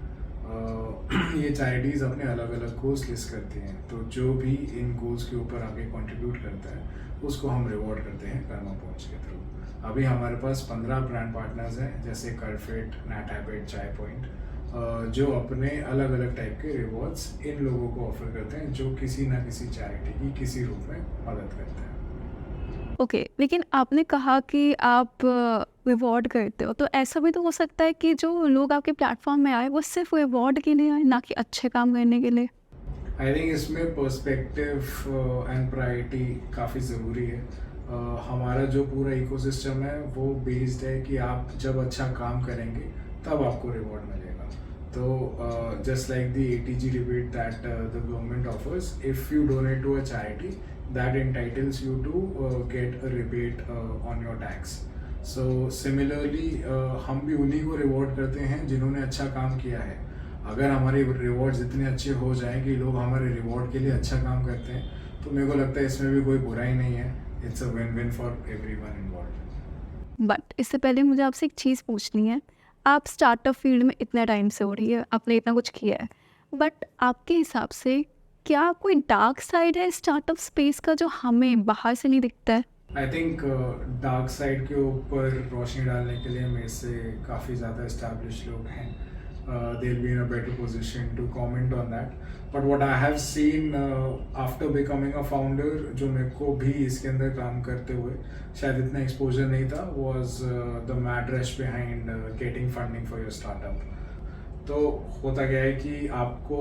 ये चैरिटीज़ अपने अलग अलग गोल्स लिस्ट करती हैं, तो जो भी इन गोल्स के ऊपर आगे कंट्रीब्यूट करता है उसको हम रिवॉर्ड करते हैं कर्मा पॉइंट्स के थ्रू। अभी हमारे पास 15 ब्रांड पार्टनर्स हैं, जैसे करफिट, नैट हैबिट, चाय पॉइंट, जो अपने अलग अलग टाइप के रिवॉर्ड्स इन लोगों को ऑफर करते हैं जो किसी ना किसी चैरिटी की किसी रूप में मदद करते हैं। ओके, लेकिन आपने कहा कि आप रिवॉर्ड करते हो, तो ऐसा भी तो हो सकता है कि जो लोग आपके प्लेटफॉर्म में आए वो सिर्फ रिवॉर्ड के लिए आए, ना कि अच्छे काम करने के लिए। आई थिंक इसमें पर्सपेक्टिव एंड प्रायोरिटी काफ़ी ज़रूरी है। हमारा जो पूरा इकोसिस्टम है वो बेस्ड है कि आप जब अच्छा काम करेंगे तब आपको रिवॉर्ड मिलेगा। तो just like the ATG rebate that the government offers, if you donate to a charity, that entitles you to get a rebate on your tax. So similarly हम भी उन्हीं को रिवॉर्ड करते हैं जिन्होंने अच्छा काम किया है। अगर हमारे रिवॉर्ड्स इतने अच्छे हो जाएं कि लोग हमारे रिवॉर्ड के लिए अच्छा काम करते हैं, तो मेरे को लगता है इसमें भी कोई बुराई नहीं है। It's a win-win for everyone involved. But इससे पहले मुझे आपसे एक चीज़ पूछनी है। आप स्टार्टअप फील्ड में इतने टाइम से हो रही है, आपने इतना कुछ किया है, बट आपके हिसाब से क्या कोई डार्क साइड है स्टार्टअप स्पेस का जो हमें बाहर से नहीं दिखता है? आई थिंक डार्क साइड के ऊपर रोशनी डालने के लिए मेरे से काफ़ी ज़्यादा इस्टेब्लिश लोग हैं। they'll be in a better position to comment on that. But what I have seen after becoming a founder, जो मेरे को भी इसके अंदर काम करते हुए शायद इतना एक्सपोजर नहीं था, was the mad rush behind getting funding for your startup. तो होता क्या है कि आपको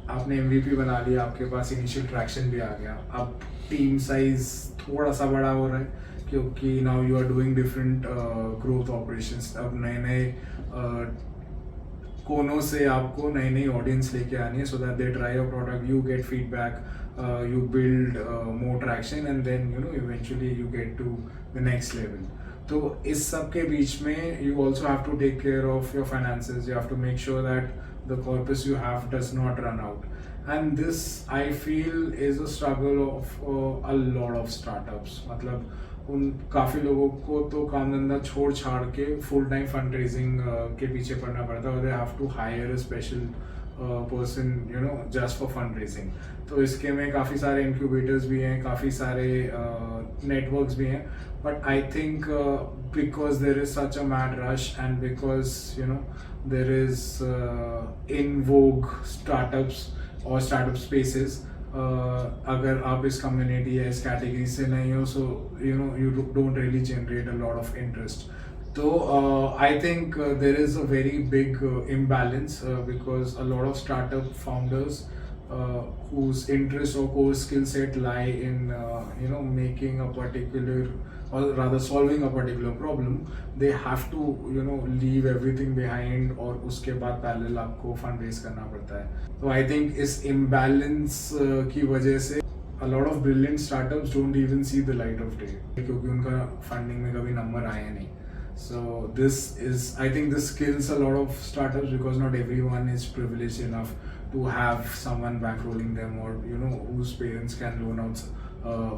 आपने MVP बना लिया, आपके पास इनिशियल ट्रैक्शन भी आ गया, अब टीम साइज थोड़ा सा बड़ा हो रहा है क्योंकि now you are doing different growth operations. अब नए नए कोनों से आपको नई नई ऑडियंस लेके आनी है, so that they try your product, you get feedback, you build more traction and then you know eventually you get to the next level. तो इस सब के बीच में you also have to take care of your finances, you have to make sure that the corpus you have does not run out, and this I feel is a struggle of a lot of startups. मतलब उन काफ़ी लोगों को तो काम धंधा छोड़ छाड़ के फुल टाइम फंड रेजिंग के पीछे पड़ना पड़ता है, they have to hire a special person you know just for fund raising. तो इसके में काफ़ी सारे इंक्यूबेटर्स भी हैं, काफ़ी सारे नेटवर्क्स भी हैं, but I think because there is such a mad rush and because you know there is in Vogue startups और स्टार्टअप स्पेसेस, अगर आप इस कम्युनिटी या इस कैटेगरी से नहीं हो, so you know you don't really generate a lot of interest. तो I think there is a very big imbalance because a lot of startup founders whose interest or core skill set lie in you know making a particular or rather solving a particular problem, they have to you know leave everything behind और उसके बाद parallel आपको fund raise करना पड़ता है। तो I think इस imbalance की वजह से a lot of brilliant startups don't even see the light of day क्योंकि उनका फंडिंग में कभी नंबर आया नहीं। So this is, I think this kills a lot of startups because not everyone is privileged enough to have someone bankrolling them or you know whose parents can loan out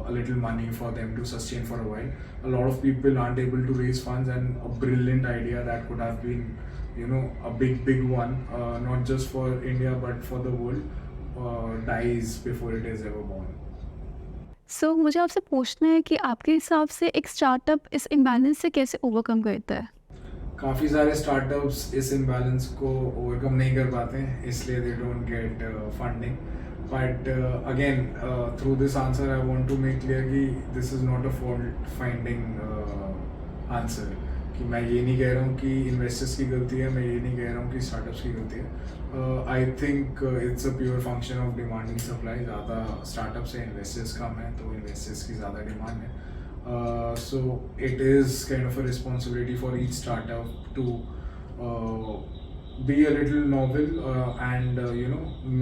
a little money for them to sustain for a while. A lot of people aren't able to raise funds, and a brilliant idea that could have been you know a big one not just for India but for the world dies before it is ever born. सो मुझे आपसे पूछना है कि आपके हिसाब से एक startup इस इम्बैलेंस से कैसे ओवरकम करता है? काफ़ी सारे स्टार्टअप्स इस इम्बैलेंस को ओवरकम नहीं कर पाते हैं, इसलिए they don't get funding. But again through this answer I want to make clear कि this is not a fault finding answer, कि मैं ये नहीं कह रहा हूँ कि इन्वेस्टर्स की गलती है, मैं ये नहीं कह रहा हूँ कि स्टार्टअप्स की गलती है. आई think it's a pure function of demand and supply. ज़्यादा स्टार्टअप्स है, इन्वेस्टर्स कम है, तो इन्वेस्टर्स की ज़्यादा डिमांड है. So it is kind of a responsibility for each startup to be a little novel and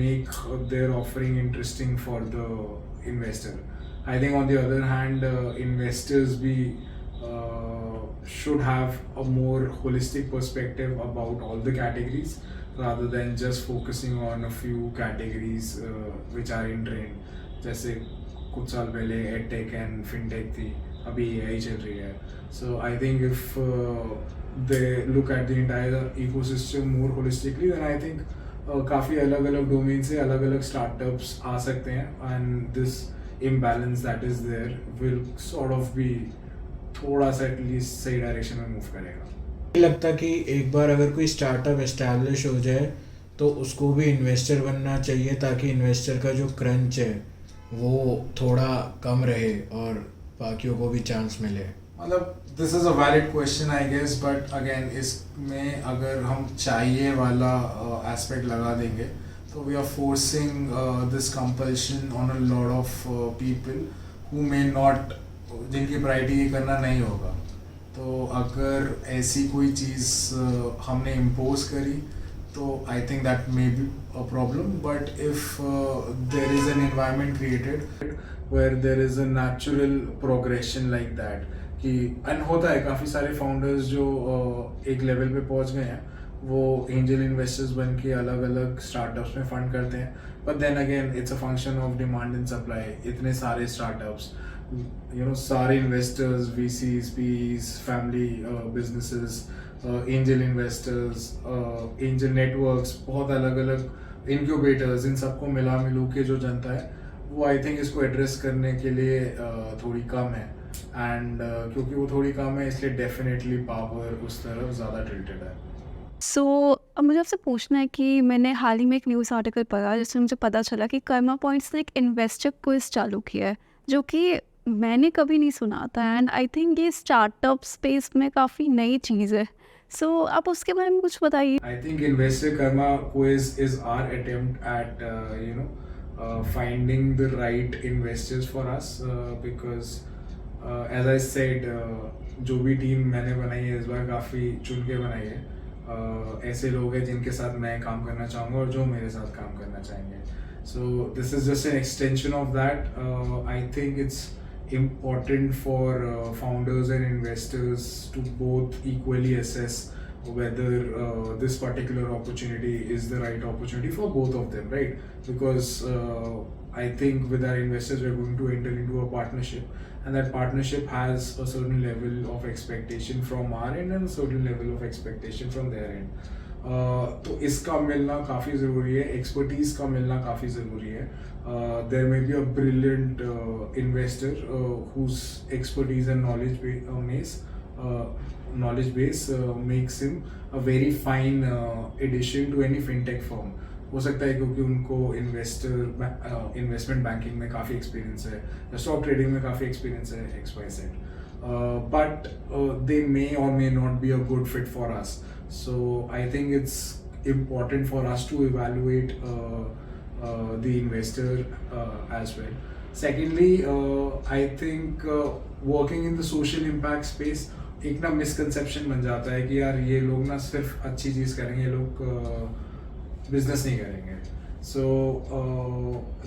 make their offering interesting for the investor. I think on the other hand, investors should have a more holistic perspective about all the categories rather than just focusing on a few categories which are in trend. जैसे कुछ साल पहले edtech and fintech थी, अभी AI चल रही है. So I think if they look at the entire ecosystem more holistically, then I think काफ़ी अलग अलग डोमेन से अलग अलग स्टार्टअप्स आ सकते हैं, and this imbalance that is there will sort of be थोड़ा सा एटलीस्ट सही डायरेक्शन में मूव करेगा. नहीं लगता कि एक बार अगर कोई स्टार्टअप एस्टैब्लिश हो जाए तो उसको भी इन्वेस्टर बनना चाहिए, ताकि इन्वेस्टर का जो क्रंच है वो थोड़ा कम रहे और बाकियों को भी चांस मिले. मतलब this is a valid question I guess, but again इसमें अगर हम चाहिए वाला एस्पेक्ट लगा देंगे तो we are forcing this compulsion on a lot of people who may not, जिनकी प्रायोरिटी ये करना नहीं होगा. तो अगर ऐसी कोई चीज़ हमने इम्पोज करी तो I think that may be a problem. But if there is an environment created where there is a natural progression like that, कि एंड होता है काफ़ी सारे फाउंडर्स जो एक लेवल पे पहुंच गए हैं वो एंजल इन्वेस्टर्स बन के अलग अलग स्टार्टअप्स में फंड करते हैं. But then again it's a function of demand and supply. इतने सारे स्टार्टअप्स, सारे investors, VCs, PEs, family businesses, angel investors, angel networks, बहुत अलग अलग इनक्यूबेटर्स, इन सबको मिलू के जो जनता है वो आई थिंक इसको एड्रेस करने के लिए थोड़ी कम है. एंड क्योंकि वो थोड़ी कम है इसलिए डेफिनेटली पावर उस तरफ ज़्यादा टिल्टेड है. सो अब मुझे आपसे पूछना है कि मैंने हाल ही में एक न्यूज़ आर्टिकल पढ़ा जिसमें मुझे पता चला कि कर्मा पॉइंट्स ने एक इन्वेस्टर क्विज चालू किया है, जो कि मैंने कभी नहीं सुना था. एंड आई थिंक ये स्टार्टअप स्पेस में काफ़ी नई चीज़ है. सो आप उसके बारे में कुछ बताइए. I think Investor Karma Quiz is our attempt at finding the right investors for us because as I said, जो भी टीम मैंने बनाई है इस बार काफ़ी चुन के बनाई है. ऐसे लोग हैं जिनके साथ मैं काम करना चाहूँगा और जो मेरे साथ काम करना चाहेंगे. So this is just an extension of that. I think it's important for founders and investors to both equally assess whether this particular opportunity is the right opportunity for both of them, right? Because I think with our investors we're going to enter into a partnership, and that partnership has a certain level of expectation from our end and a certain level of expectation from their end. तो इसका मिलना काफ़ी ज़रूरी है, expertise का मिलना काफ़ी ज़रूरी है. There may be a brilliant investor whose expertise and knowledge base makes him a very fine addition to any fintech firm. हो सकता है क्योंकि उनको इन्वेस्टमेंट बैंकिंग में काफ़ी एक्सपीरियंस है, स्टॉक ट्रेडिंग में काफ़ी एक्सपीरियंस है, XYZ. But they may or may not be a good fit for us. So I think it's important for us to evaluate the investor as well. Secondly, I think working in the social impact space एक ना misconception बन जाता है कि यार ये लोग ना सिर्फ अच्छी चीज़ करेंगे, ये लोग बिजनेस नहीं करेंगे. So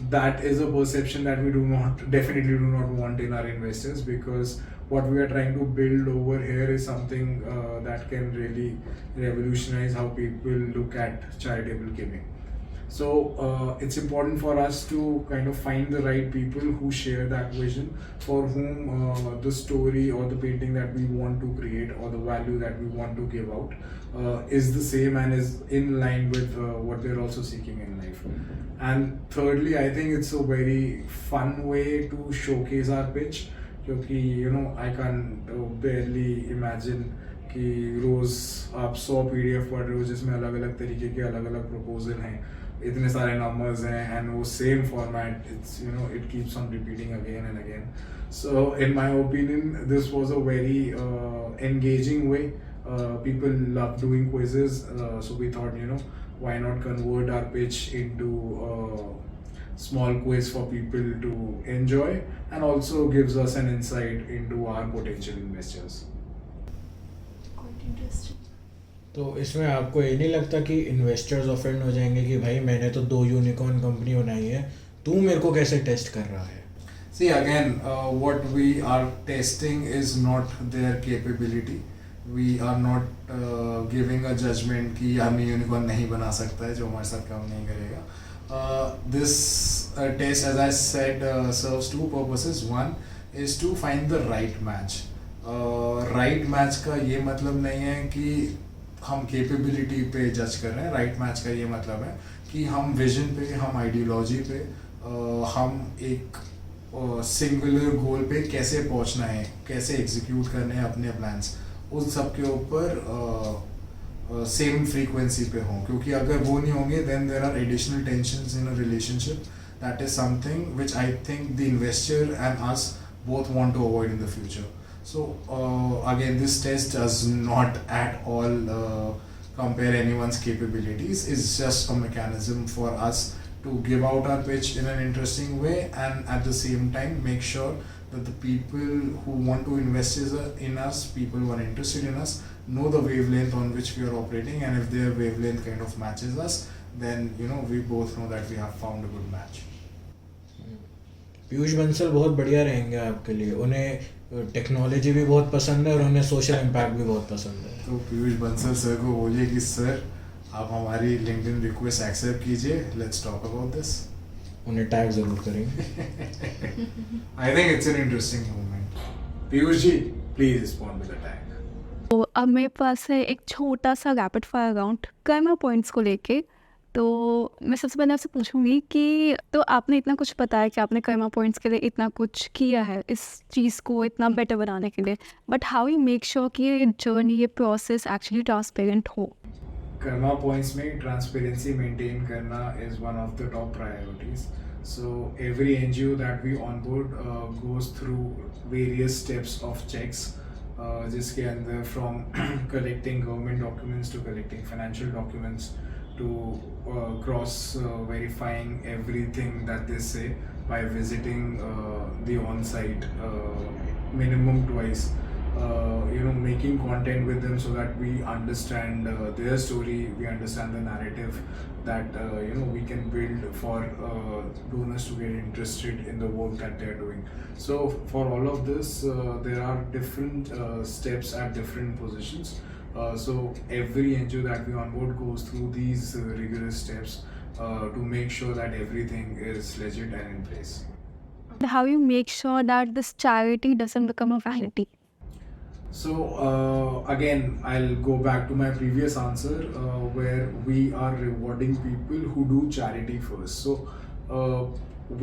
that is a perception that we definitely do not want in our investors, because what we are trying to build over here is something that can really revolutionize how people look at charitable giving. So it's important for us to kind of find the right people who share that vision, for whom the story or the painting that we want to create or the value that we want to give out is the same and is in line with what they're also seeking in life. And thirdly, I think it's a very fun way to showcase our pitch, क्योंकि I can barely imagine कि रोज़ आप 100 PDF पढ़ रहे हो जिसमें अलग अलग तरीके के अलग अलग प्रपोजल हैं. इतने सारे numbers हैं and वो same format, it's it keeps on repeating again and again. So in my opinion, this was a very engaging way. People love doing quizzes, so we thought why not convert our pitch into small quiz for people to enjoy, and also gives us an insight into our potential investors. Quite interesting. तो इसमें आपको ये नहीं लगता कि investors offend हो जाएंगे कि भाई मैंने तो 2 यूनिकॉर्न कंपनी बनाई है, तू मेरे को कैसे टेस्ट कर रहा है? See again, what we are testing is not their capability. We are not giving a judgment कि हमें यूनिकॉर्न नहीं बना सकता है जो हमारे साथ काम नहीं करेगा. This test, as I said, serves 2 purposes. One is to find the right match. Right match का ये मतलब नहीं है कि हम कैपेबिलिटी पे जज कर रहे हैं. राइट मैच का ये मतलब है कि हम विजन पे, हम आइडियोलॉजी पे, हम एक सिंगुलर गोल पे कैसे पहुंचना है, कैसे एग्जीक्यूट करने हैं अपने प्लान्स, उन सब के ऊपर सेम फ्रीक्वेंसी पे हों. क्योंकि अगर वो नहीं होंगे then there are additional tensions in a relationship. That is something which I think the investor and us both want to avoid in the future. So again, this test does not at all compare anyone's capabilities. It's just a mechanism for us to give out our pitch in an interesting way, and at the same time make sure that the people who want to invest in us, people who are interested in us, know the wavelength on which we are operating, and if their wavelength kind of matches us, then we both know that we have found a good match. Piyush Bansal बहुत बढ़िया रहेंगे आपके लिए. उन्हें technology भी बहुत पसंद है और उन्हें सोशल इम्पैक्ट भी बहुत पसंद है. तो पीयूष बंसल सर को बोलिए कि सर आप हमारी लिंक्डइन रिक्वेस्ट एक्सेप्ट कीजिए, लेट्स टॉक अबाउट दिस. उन्हें टैग जरूर करेंगे. I think it's an interesting movement. Piyush ji please respond with the tag. तो अब मेरे पास है एक छोटा सा rapid fire round karma points को लेके. तो मैं सबसे पहले आपसे पूछूंगी कि तो आपने इतना कुछ बताया कि आपने कर्मा पॉइंट्स के लिए इतना कुछ किया है इस चीज़ को इतना बेटर बनाने के लिए, but how you make sure कि ये जर्नी, ये प्रोसेस एक्चुअली ट्रांसपेरेंट हो? कर्मा पॉइंट्स में ट्रांसपेरेंसी मेंटेन करना is one of the top priorities. So every NGO that we onboard goes through various steps of checks, जिसके अंदर from collecting government documents to collecting financial documents to cross verifying everything that they say by visiting the on-site minimum twice, making content with them so that we understand their story, we understand the narrative that we can build for donors to get interested in the work that they're doing. So for all of this there are different steps at different positions. So every NGO that we onboard goes through these rigorous steps to make sure that everything is legit and in place. How you make sure that this charity doesn't become a vanity? So again, I'll go back to my previous answer where we are rewarding people who do charity first. So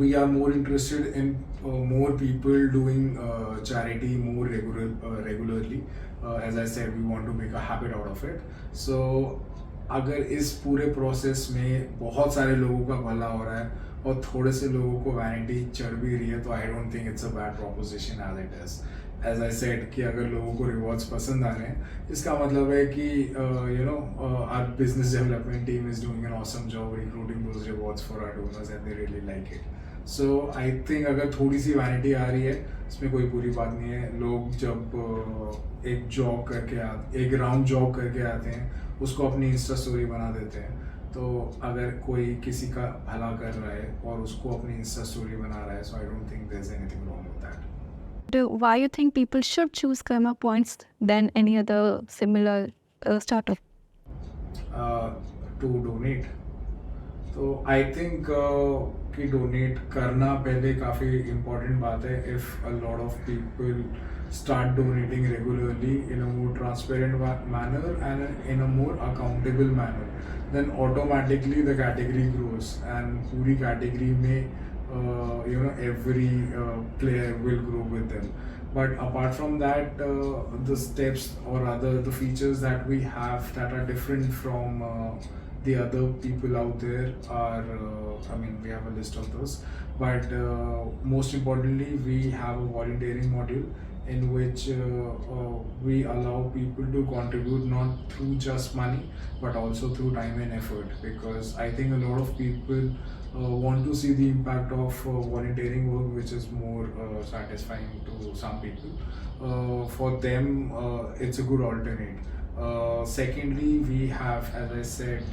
we are more interested in more people doing charity more regularly. As I said, we want to make a habit out of it. So अगर इस पूरे process में बहुत सारे लोगों का भला हो रहा है और थोड़े से लोगों को वैनिटी चढ़ भी रही है, तो I don't think it's a bad proposition as it is. As I said कि अगर लोगों को रिवॉर्ड्स पसंद आ रहे हैं, इसका मतलब है कि our business development team is doing an awesome job recruiting those rewards for our donors and they really like it. So I think अगर थोड़ी सी वैनिटी आ रही है इसमें कोई बुरी बात नहीं है. लोग जब एक जॉब करके एक राउंड जॉब करके आते हैं, उसको अपनी इंस्टा स्टोरी बना देते हैं. तो अगर कोई किसी का भला कर रहा है और उसको अपनी इंस्टा स्टोरी बना रहा है, so I don't think there is anything wrong with that. Why you think people should choose Karma Points than any other similar startup? To donate. तो आई थिंक कि डोनेट करना पहले काफ़ी इम्पॉर्टेंट बात है. If a lot of people start donating regularly in a more transparent manner and in a more accountable manner, then automatically the category grows and पूरी category में every player will grow with them. But apart from that, the steps or rather the features that we have that are different from The other people out there are, I mean, we have a list of those, but most importantly, we have a volunteering module in which we allow people to contribute not through just money but also through time and effort, because I think a lot of people want to see the impact of volunteering work, which is more satisfying to some people. For them, it's a good alternate. Secondly, we have, as I said,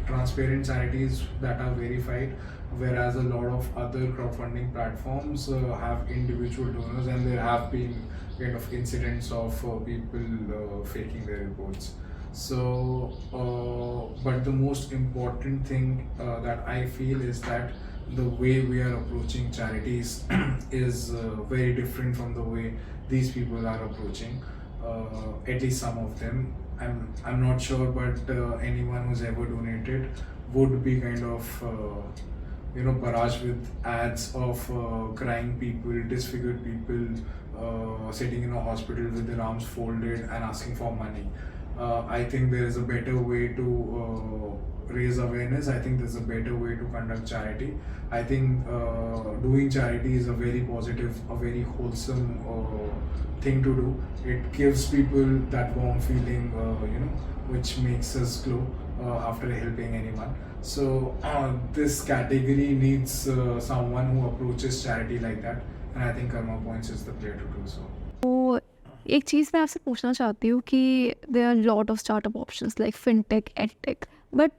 transparent charities that are verified, whereas a lot of other crowdfunding platforms have individual donors, and there have been kind of incidents of people faking their reports. So, but the most important thing that I feel is that the way we are approaching charities is very different from the way these people are approaching. At least some of them. I'm not sure, but anyone who's ever donated would be kind of barraged with ads of crying people, disfigured people, sitting in a hospital with their arms folded and asking for money. I think there is a better way to raise awareness. I think there's a better way to conduct charity. I think doing charity is a very positive, a very wholesome thing to do. It gives people that warm feeling, which makes us glow after helping anyone. So this category needs someone who approaches charity like that, and I think Karma Points is the player to do so. तो एक चीज़ मैं आपसे पूछना चाहती हूँ कि there are lot of startup options like fintech, edtech, but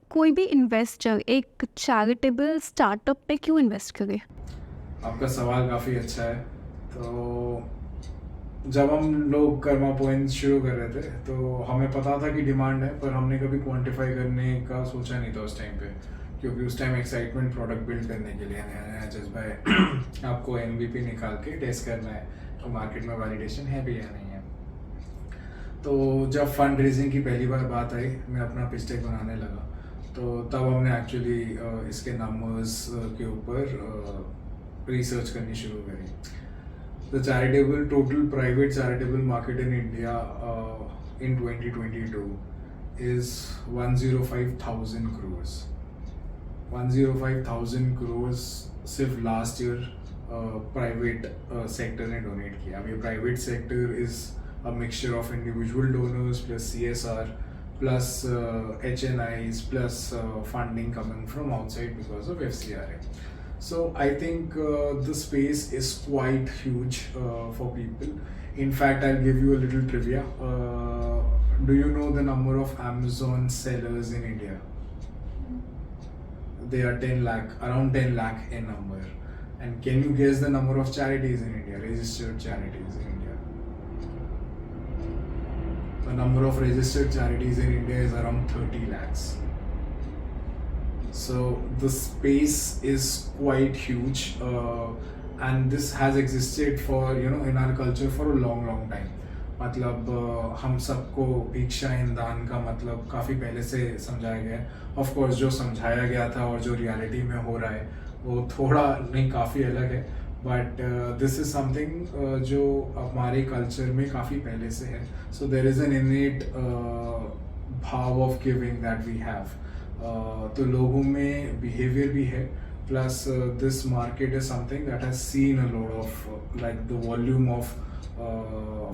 कोई भी इन्वेस्टर एक चैरिटेबल स्टार्टअप पे क्यों इन्वेस्ट करे? आपका सवाल काफ़ी अच्छा है. तो जब हम लोग कर्मा पॉइंट्स शुरू कर रहे थे तो हमें पता था कि डिमांड है, पर हमने कभी क्वांटिफाई करने का सोचा नहीं था उस टाइम पे, क्योंकि उस टाइम एक्साइटमेंट प्रोडक्ट बिल्ड करने के लिए नया नया जज्बा है. आपको MVP निकाल के टेस्ट करना है तो मार्केट में वैलिडेशन है भी या नहीं है. तो जब फंड रेजिंग की पहली बार बात आई, मैं अपना पिच डेक बनाने लगा, तो तब हमने एक्चुअली इसके नंबर्स के ऊपर रिसर्च करनी शुरू करी. The total private charitable market in India in 2022 is 105,000 crores. 105,000 crores सिर्फ लास्ट ईयर प्राइवेट सेक्टर ने डोनेट किया. अब ये private sector is a mixture of individual donors plus CSR plus HNIs plus funding coming from outside because of FCRA. So I think the space is quite huge for people. In fact, I'll give you a little trivia. Do you know the number of Amazon sellers in India? They are 10 lakh, around 10 lakh in number. And can you guess the number of charities in India, registered charities in India? The number of registered charities in India is around 30 lakhs. So the space is quite huge, and this has existed for in our culture for a long time. मतलब हम सबको भिक्षा इन दान का मतलब काफ़ी पहले से समझाया गया है. ऑफ कोर्स जो समझाया गया था और जो रियलिटी में हो रहा है वो थोड़ा नहीं काफ़ी अलग है, बट दिस इज समथिंग जो हमारे कल्चर में काफ़ी पहले से है. So there is an innate भाव of giving that we have. तो लोगों में बिहेवियर भी है, plus this market is something that has seen a lot of like the volume of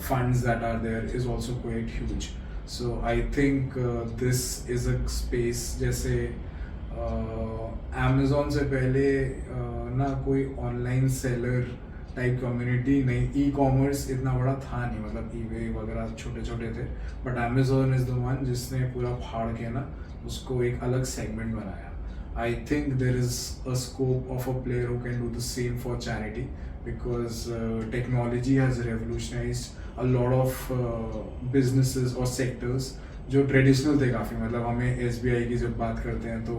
funds that are there is also quite huge. So I think this is a space जैसे Amazon से पहले ना कोई online seller type community नहीं, e-commerce इतना बड़ा था नहीं, मतलब eBay वगैरह छोटे छोटे थे, but Amazon is the one जिसने पूरा फाड़ के ना उसको एक अलग सेगमेंट बनाया. I think there is a scope of a player who can do the same for charity, because technology has revolutionized a lot of businesses or sectors जो ट्रेडिशनल थे काफ़ी. मतलब हमें SBI की जब बात करते हैं तो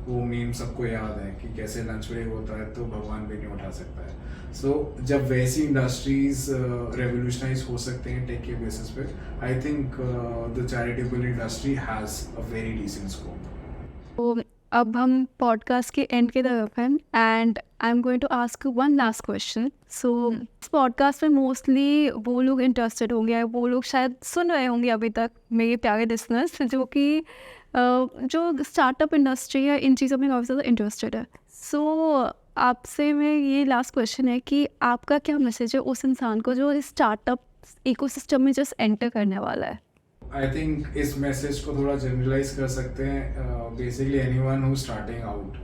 वो मीम सबको याद है कि कैसे लंच ब्रेक होता है तो भगवान भी नहीं उठा सकता है. सो जब वैसी इंडस्ट्रीज रेवोल्यूशनाइज हो सकते हैं टेक के बेसिस पे, I think the charitable industry has a very decent scope. तो अब हम पॉडकास्ट के एंड की तरफ हैं, and I am going to ask one last question. So इस पॉडकास्ट में मोस्टली वो लोग इंटरेस्टेड होंगे, वो लोग शायद सुन रहे होंगे अभी तक, मेरे प्यारे लिसनर्स, जो कि जो स्टार्टअप इंडस्ट्री है इन चीज़ों में काफ़ी ज़्यादा इंटरेस्टेड है. सो आपसे मैं ये लास्ट क्वेश्चन है कि आपका क्या मैसेज है उस इंसान को जो इस स्टार्टअप इकोसिस्टम में जस्ट एंटर करने वाला है. आई थिंक इस मैसेज को थोड़ा जनरलाइज कर सकते हैं. Basically anyone who starting out,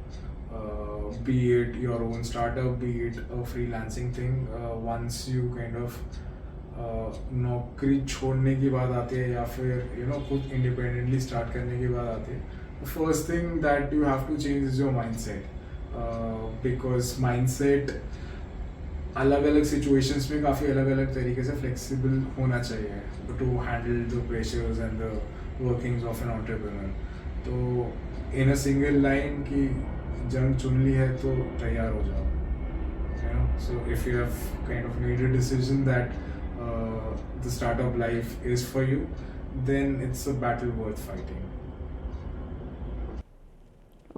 be it your own startup, be it a freelancing thing, once you kind of नौकरी छोड़ने की बात आती है या फिर खुद इंडिपेंडेंटली स्टार्ट करने की बात आती है, first thing that you have to change is your mindset. Because mindset अलग अलग सिचुएशंस में काफ़ी अलग अलग तरीके से फ्लेक्सिबल होना चाहिए to handle the pressures and the workings of an entrepreneur. तो इन अ सिंगल लाइन की जंग चुन ली है तो तैयार हो जाओ. So if you have kind of made a decision that the startup life is for you, then it's a battle worth fighting.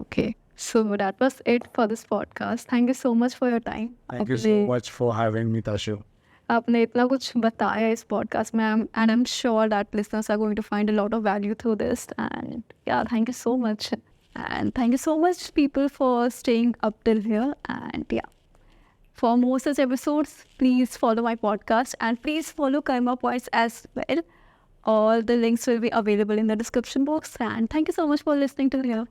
Okay, so that was it for this podcast. Thank you so much for your time. Thank you so much for having me, Tashu. आपने इतना कुछ बताया इस podcast में, and I am sure that listeners are going to find a lot of value through this. And yeah thank you so much, and thank you so much people for staying up till here. And yeah, for more such episodes, please follow my podcast and please follow Karma Points as well. All the links will be available in the description box. And thank you so much for listening till here.